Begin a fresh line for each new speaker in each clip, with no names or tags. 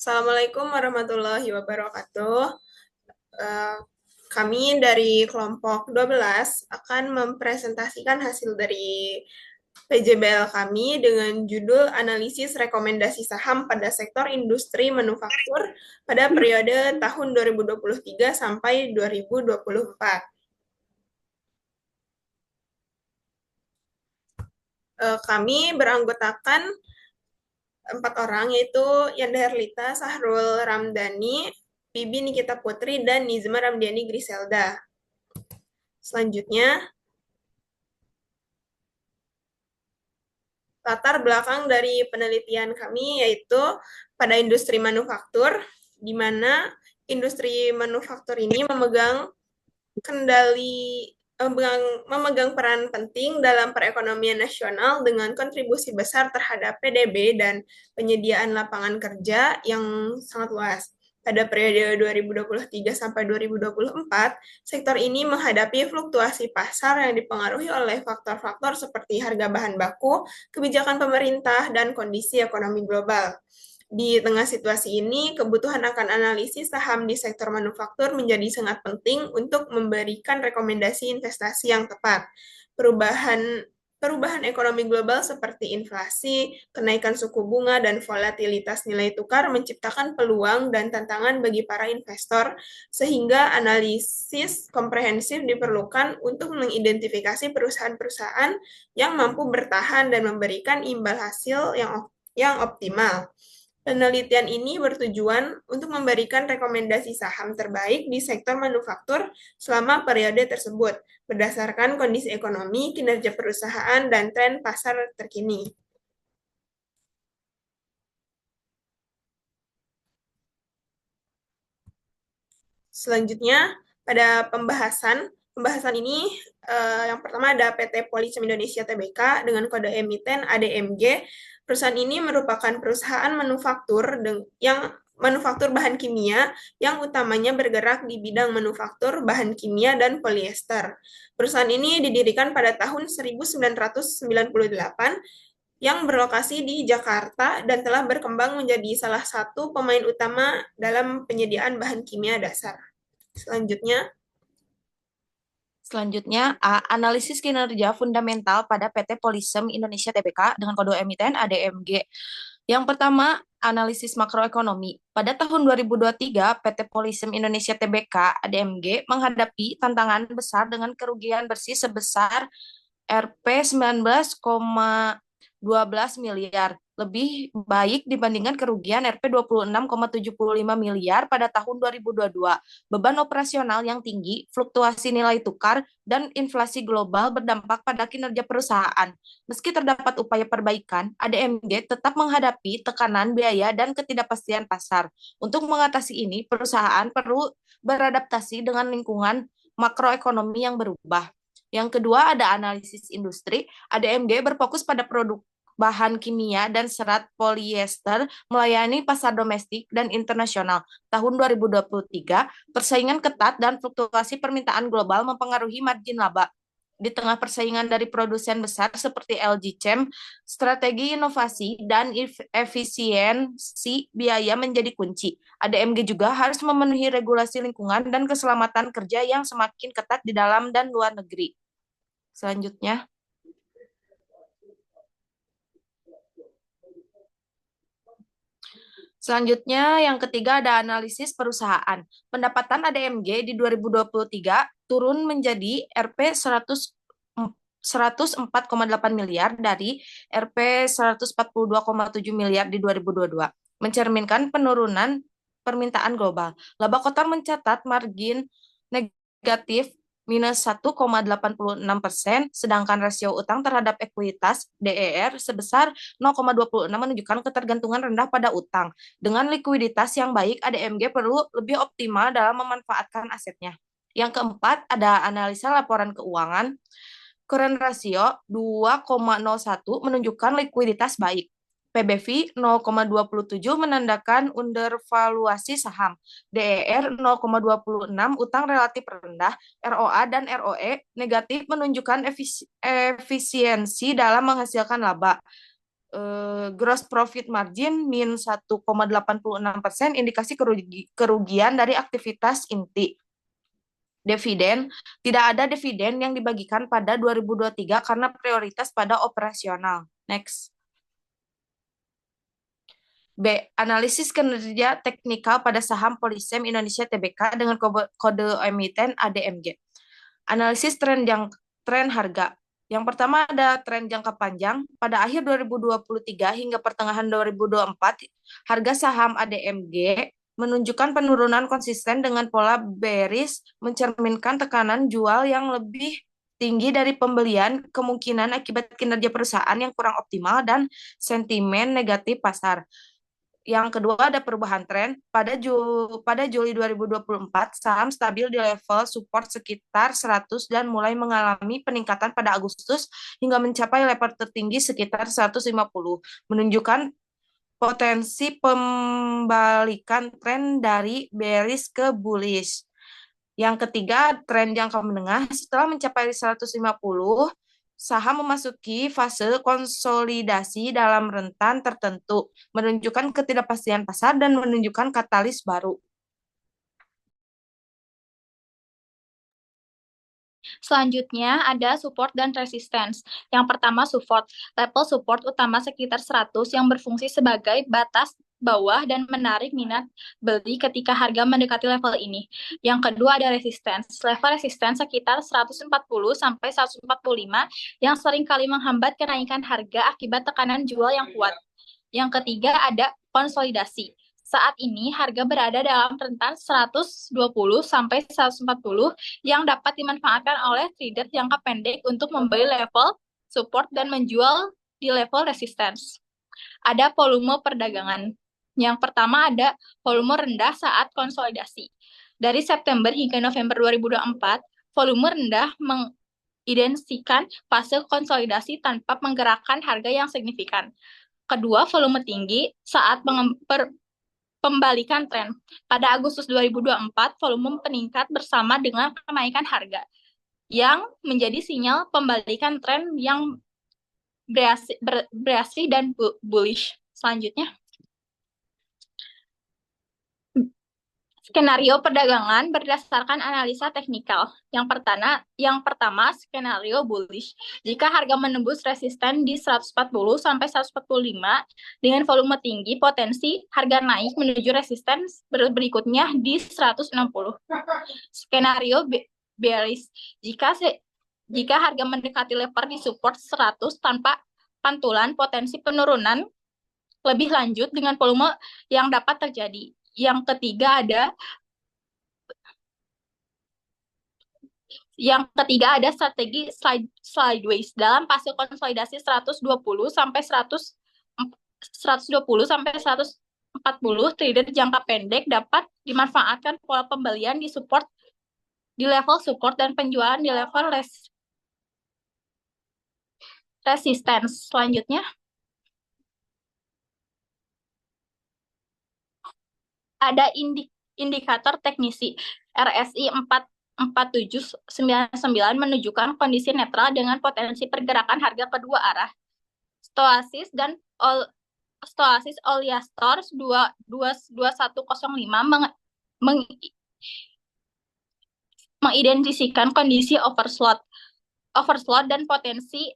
Assalamualaikum warahmatullahi wabarakatuh. Eh, Kami dari kelompok 12 akan mempresentasikan hasil dari PJBL kami dengan judul Analisis Rekomendasi Saham pada Sektor Industri Manufaktur pada periode tahun 2023 sampai 2024. Kami beranggotakan 4 orang, yaitu Yanda Herlita, Sahrul Ramdhani, Bibi Nikita Putri, dan Nizma Ramdhani Griselda. Selanjutnya, latar belakang dari penelitian kami yaitu pada industri manufaktur, di mana industri manufaktur ini kendali memegang peran penting dalam perekonomian nasional dengan kontribusi besar terhadap PDB dan penyediaan lapangan kerja yang sangat luas. Pada periode 2023 sampai 2024, sektor ini menghadapi fluktuasi pasar yang dipengaruhi oleh faktor-faktor seperti harga bahan baku, kebijakan pemerintah, dan kondisi ekonomi global. Di tengah situasi ini, kebutuhan akan analisis saham di sektor manufaktur menjadi sangat penting untuk memberikan rekomendasi investasi yang tepat. Perubahan Perubahan ekonomi global seperti inflasi, kenaikan suku bunga, dan volatilitas nilai tukar menciptakan peluang dan tantangan bagi para investor, sehingga analisis komprehensif diperlukan untuk mengidentifikasi perusahaan-perusahaan yang mampu bertahan dan memberikan imbal hasil yang optimal. Penelitian ini bertujuan untuk memberikan rekomendasi saham terbaik di sektor manufaktur selama periode tersebut, berdasarkan kondisi ekonomi, kinerja perusahaan, dan tren pasar terkini. Selanjutnya, pada pembahasan ini yang pertama ada PT Policem Indonesia Tbk dengan kode emiten ADMG. Perusahaan ini merupakan perusahaan manufaktur bahan kimia yang utamanya bergerak di bidang manufaktur bahan kimia dan polyester. Perusahaan ini didirikan pada tahun 1998 yang berlokasi di Jakarta dan telah berkembang menjadi salah satu pemain utama dalam penyediaan bahan kimia dasar. Selanjutnya,
Selanjutnya, analisis kinerja fundamental pada PT Polisem Indonesia Tbk dengan kode emiten ADMG. Yang pertama, analisis makroekonomi. Pada tahun 2023, PT Polisem Indonesia Tbk ADMG menghadapi tantangan besar dengan kerugian bersih sebesar Rp 19,12 miliar, lebih baik dibandingkan kerugian Rp 26,75 miliar pada tahun 2022. Beban operasional yang tinggi, fluktuasi nilai tukar, dan inflasi global berdampak pada kinerja perusahaan. Meski terdapat upaya perbaikan, ADMG tetap menghadapi tekanan biaya dan ketidakpastian pasar. Untuk mengatasi ini, perusahaan perlu beradaptasi dengan lingkungan makroekonomi yang berubah. Yang kedua ada analisis industri. ADMG berfokus pada produk bahan kimia dan serat polyester melayani pasar domestik dan internasional. Tahun 2023, persaingan ketat dan fluktuasi permintaan global mempengaruhi margin laba. Di tengah persaingan dari produsen besar seperti LG Chem, strategi inovasi dan efisiensi biaya menjadi kunci. ADMG juga harus memenuhi regulasi lingkungan dan keselamatan kerja yang semakin ketat di dalam dan luar negeri. Selanjutnya, yang ketiga ada analisis perusahaan. Pendapatan ADMG di 2023 turun menjadi Rp 104,8 miliar dari Rp 142,7 miliar di 2022, mencerminkan penurunan permintaan global. Laba kotor mencatat margin negatif minus 1,86%, sedangkan rasio utang terhadap ekuitas DER sebesar 0,26 menunjukkan ketergantungan rendah pada utang. Dengan likuiditas yang baik, ADMG perlu lebih optimal dalam memanfaatkan asetnya. Yang keempat, ada analisa laporan keuangan. Current ratio 2,01 menunjukkan likuiditas baik. PBV 0,27 menandakan undervaluasi saham. DER 0,26 utang relatif rendah. ROA dan ROE negatif menunjukkan efisiensi dalam menghasilkan laba. gross profit margin min 1,86%, indikasi kerugian dari aktivitas inti. Dividen, tidak ada dividen yang dibagikan pada 2023 karena prioritas pada operasional. Next. B. Analisis kinerja teknikal pada saham Polisem Indonesia Tbk dengan kode emiten ADMG. Analisis tren harga. Yang pertama ada tren jangka panjang. Pada akhir 2023 hingga pertengahan 2024, harga saham ADMG menunjukkan penurunan konsisten dengan pola bearish, mencerminkan tekanan jual yang lebih tinggi dari pembelian, kemungkinan akibat kinerja perusahaan yang kurang optimal, dan sentimen negatif pasar. Yang kedua ada perubahan tren. Pada Juli 2024, saham stabil di level support sekitar 100 dan mulai mengalami peningkatan pada Agustus hingga mencapai level tertinggi sekitar 150, menunjukkan potensi pembalikan tren dari bearish ke bullish. Yang ketiga, tren jangka menengah. Setelah mencapai 150, saham memasuki fase konsolidasi dalam rentan tertentu, menunjukkan ketidakpastian pasar dan menunjukkan katalis baru.
Selanjutnya ada support dan resistance. Yang pertama support. Level support utama sekitar 100 yang berfungsi sebagai batas bawah dan menarik minat beli ketika harga mendekati level ini. Yang kedua ada resistance. Level resistance sekitar 140 sampai 145 yang seringkali menghambat kenaikan harga akibat tekanan jual yang kuat. Yang ketiga ada konsolidasi. Saat ini harga berada dalam rentan 120 sampai 140 yang dapat dimanfaatkan oleh trader jangka pendek untuk membeli level support dan menjual di level resistance. Ada volume perdagangan. Yang pertama ada volume rendah saat konsolidasi. Dari September hingga November 2024, volume rendah mengidentikan fase konsolidasi tanpa menggerakkan harga yang signifikan. Kedua, volume tinggi saat pembalikan tren. Pada Agustus 2024, volume meningkat bersama dengan kenaikan harga, yang menjadi sinyal pembalikan tren yang bereaksi dan bullish. Selanjutnya, skenario perdagangan berdasarkan analisa teknikal. Yang pertama skenario bullish. Jika harga menembus resisten di 140 sampai 145 dengan volume tinggi, potensi harga naik menuju resisten berikutnya di 160. Skenario bearish. Jika harga mendekati level di support 100 tanpa pantulan, potensi penurunan lebih lanjut dengan volume yang dapat terjadi. Yang ketiga ada strategi sideways dalam fase konsolidasi 120 sampai 140 trader jangka pendek dapat dimanfaatkan pola pembelian di level support dan penjualan di level resistance. Selanjutnya ada indikator teknisi. RSI 4799 menunjukkan kondisi netral dengan potensi pergerakan harga kedua arah. Stoasis Oliastor 2105 mengidentifikasikan kondisi overslot dan potensi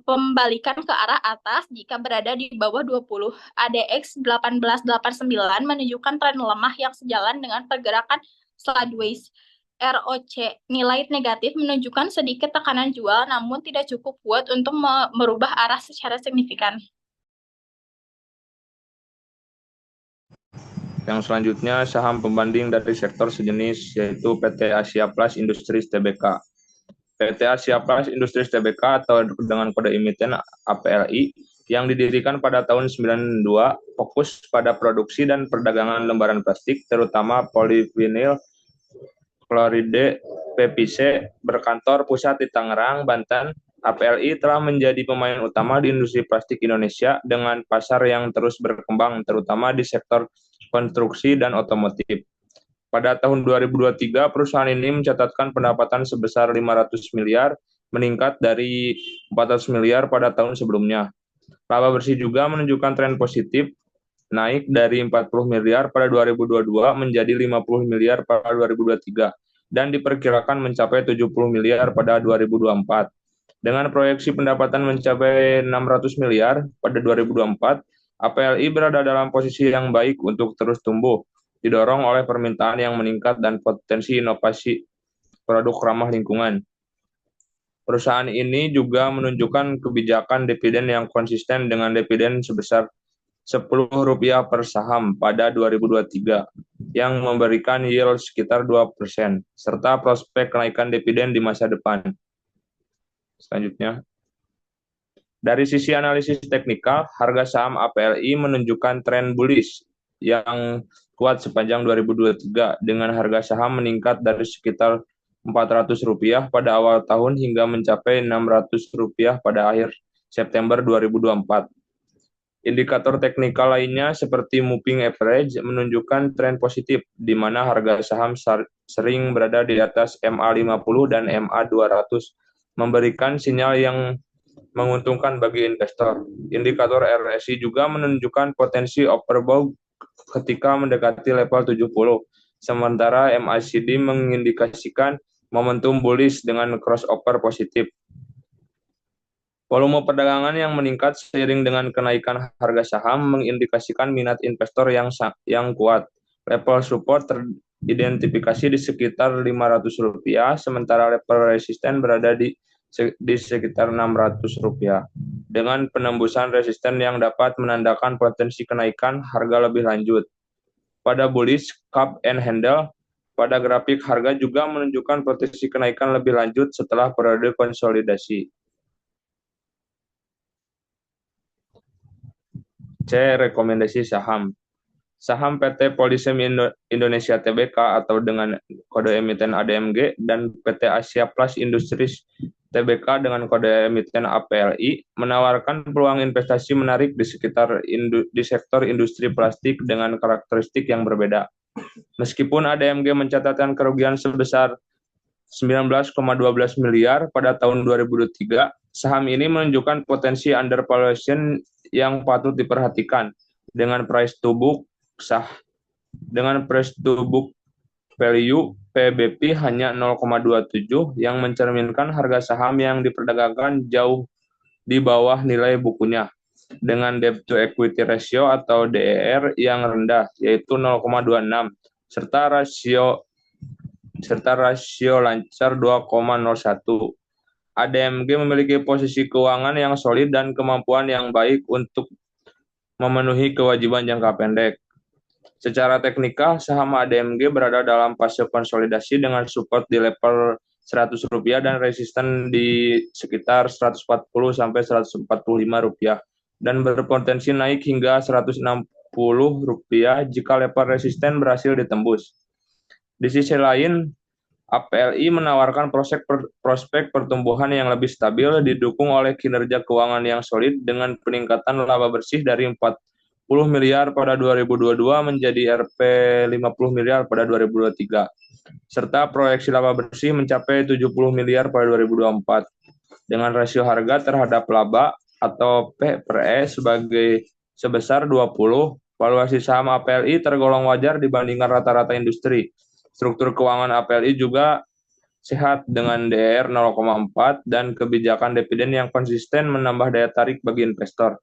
pembalikan ke arah atas jika berada di bawah 20. ADX 1889 menunjukkan tren lemah yang sejalan dengan pergerakan sideways. ROC nilai negatif menunjukkan sedikit tekanan jual namun tidak cukup kuat untuk merubah arah secara signifikan.
Yang selanjutnya saham pembanding dari sektor sejenis yaitu PT Asia Plus Industries Tbk. PT Asia Plus Industries Tbk atau dengan kode emiten APLI yang didirikan pada tahun 92 fokus pada produksi dan perdagangan lembaran plastik terutama polivinil kloride PVC, berkantor pusat di Tangerang, Banten. APLI telah menjadi pemain utama di industri plastik Indonesia dengan pasar yang terus berkembang terutama di sektor konstruksi dan otomotif. Pada tahun 2023, perusahaan ini mencatatkan pendapatan sebesar 500 miliar, meningkat dari 400 miliar pada tahun sebelumnya. Laba bersih juga menunjukkan tren positif, naik dari 40 miliar pada 2022 menjadi 50 miliar pada 2023 dan diperkirakan mencapai 70 miliar pada 2024. Dengan proyeksi pendapatan mencapai 600 miliar pada 2024, APLI berada dalam posisi yang baik untuk terus tumbuh, didorong oleh permintaan yang meningkat dan potensi inovasi produk ramah lingkungan. Perusahaan ini juga menunjukkan kebijakan dividen yang konsisten dengan dividen sebesar Rp10 per saham pada 2023 yang memberikan yield sekitar 2%, serta prospek kenaikan dividen di masa depan. Selanjutnya, dari sisi analisis teknikal, harga saham APLI menunjukkan tren bullish yang kuat sepanjang 2023 dengan harga saham meningkat dari sekitar Rp400 pada awal tahun hingga mencapai Rp600 pada akhir September 2024. Indikator teknikal lainnya seperti moving average menunjukkan tren positif di mana harga saham sering berada di atas MA50 dan MA200, memberikan sinyal yang menguntungkan bagi investor. Indikator RSI juga menunjukkan potensi overbought ketika mendekati level 70, sementara MACD mengindikasikan momentum bullish dengan crossover positif. Volume perdagangan yang meningkat seiring dengan kenaikan harga saham mengindikasikan minat investor yang kuat. Level support teridentifikasi di sekitar Rp500, sementara level resisten berada di sekitar Rp600. Dengan penembusan resisten yang dapat menandakan potensi kenaikan harga lebih lanjut. Pada bullish cup and handle, pada grafik harga juga menunjukkan potensi kenaikan lebih lanjut setelah periode konsolidasi. C. Rekomendasi saham. Saham PT Polisem Indonesia Tbk atau dengan kode emiten ADMG dan PT Asia Plus Industries Tbk dengan kode emiten APLI menawarkan peluang investasi menarik di sektor industri plastik dengan karakteristik yang berbeda. Meskipun ADMG mencatatkan kerugian sebesar 19,12 miliar pada tahun 2023, saham ini menunjukkan potensi undervaluation yang patut diperhatikan dengan price to book value PBP hanya 0,27 yang mencerminkan harga saham yang diperdagangkan jauh di bawah nilai bukunya dengan debt to equity ratio atau DER yang rendah yaitu 0,26 serta rasio lancar 2,01. ADMG memiliki posisi keuangan yang solid dan kemampuan yang baik untuk memenuhi kewajiban jangka pendek. Secara teknikal, saham ADMG berada dalam fase konsolidasi dengan support di level Rp100 dan resisten di sekitar Rp140 sampai Rp145 dan berpotensi naik hingga Rp160 jika level resisten berhasil ditembus. Di sisi lain, APLI menawarkan prospek pertumbuhan yang lebih stabil didukung oleh kinerja keuangan yang solid dengan peningkatan laba bersih dari 40 miliar pada 2022 menjadi Rp50 miliar pada 2023, serta proyeksi laba bersih mencapai 70 miliar pada 2024. Dengan rasio harga terhadap laba atau P/E sebesar 20, valuasi saham APLI tergolong wajar dibandingkan rata-rata industri. Struktur keuangan APLI juga sehat dengan DER 0,4 dan kebijakan dividen yang konsisten menambah daya tarik bagi investor.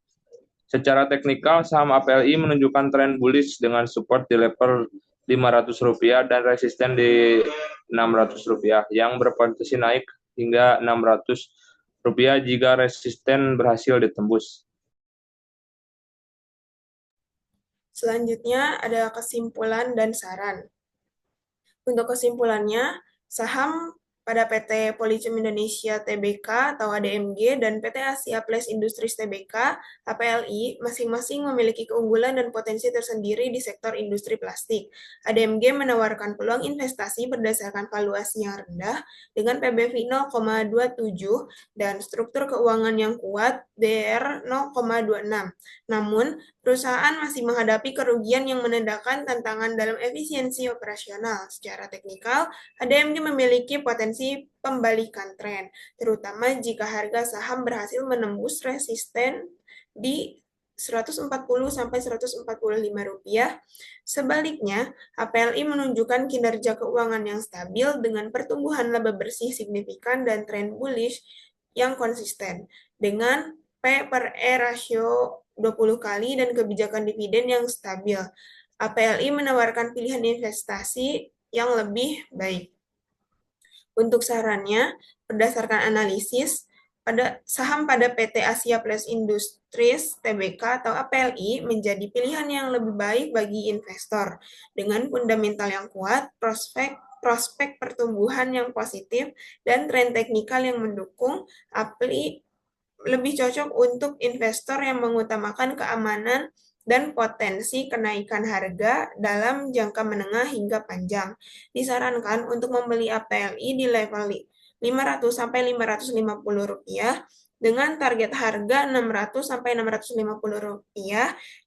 Secara teknikal, saham APLI menunjukkan tren bullish dengan support di level Rp500 dan resisten di Rp600 yang berpotensi naik hingga Rp600 jika resisten berhasil ditembus.
Selanjutnya ada kesimpulan dan saran. Untuk kesimpulannya, saham pada PT Policem Indonesia Tbk atau ADMG dan PT Asia Plus Industries Tbk (APLI) masing-masing memiliki keunggulan dan potensi tersendiri di sektor industri plastik. ADMG menawarkan peluang investasi berdasarkan valuasi yang rendah dengan PBV 0,27 dan struktur keuangan yang kuat DER 0,26. Namun, perusahaan masih menghadapi kerugian yang menandakan tantangan dalam efisiensi operasional. Secara teknikal, ADMG memiliki potensi pembalikan tren, terutama jika harga saham berhasil menembus resisten di Rp140 sampai Rp145. Sebaliknya, HPLI menunjukkan kinerja keuangan yang stabil dengan pertumbuhan laba bersih signifikan dan tren bullish yang konsisten dengan P per E rasio 20 kali dan kebijakan dividen yang stabil. HPLI menawarkan pilihan investasi yang lebih baik. Untuk sarannya, berdasarkan analisis, saham pada PT Asia Plus Industries Tbk atau APLI menjadi pilihan yang lebih baik bagi investor dengan fundamental yang kuat, prospek pertumbuhan yang positif, dan tren teknikal yang mendukung. APLI lebih cocok untuk investor yang mengutamakan keamanan dan potensi kenaikan harga dalam jangka menengah hingga panjang. Disarankan untuk membeli APLI di level Rp500 sampai Rp550 dengan target harga Rp600 sampai Rp650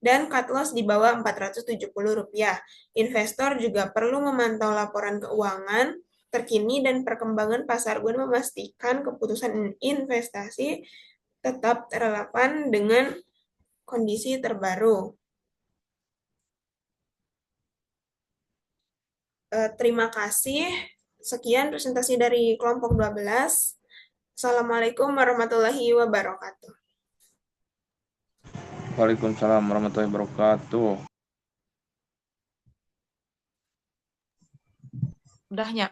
dan cut loss di bawah Rp470. Investor juga perlu memantau laporan keuangan terkini dan perkembangan pasar guna memastikan keputusan investasi tetap relevan dengan kondisi terbaru. Terima kasih. Sekian presentasi dari kelompok 12. Assalamualaikum warahmatullahi wabarakatuh.
Waalaikumsalam warahmatullahi wabarakatuh.
Udahnya.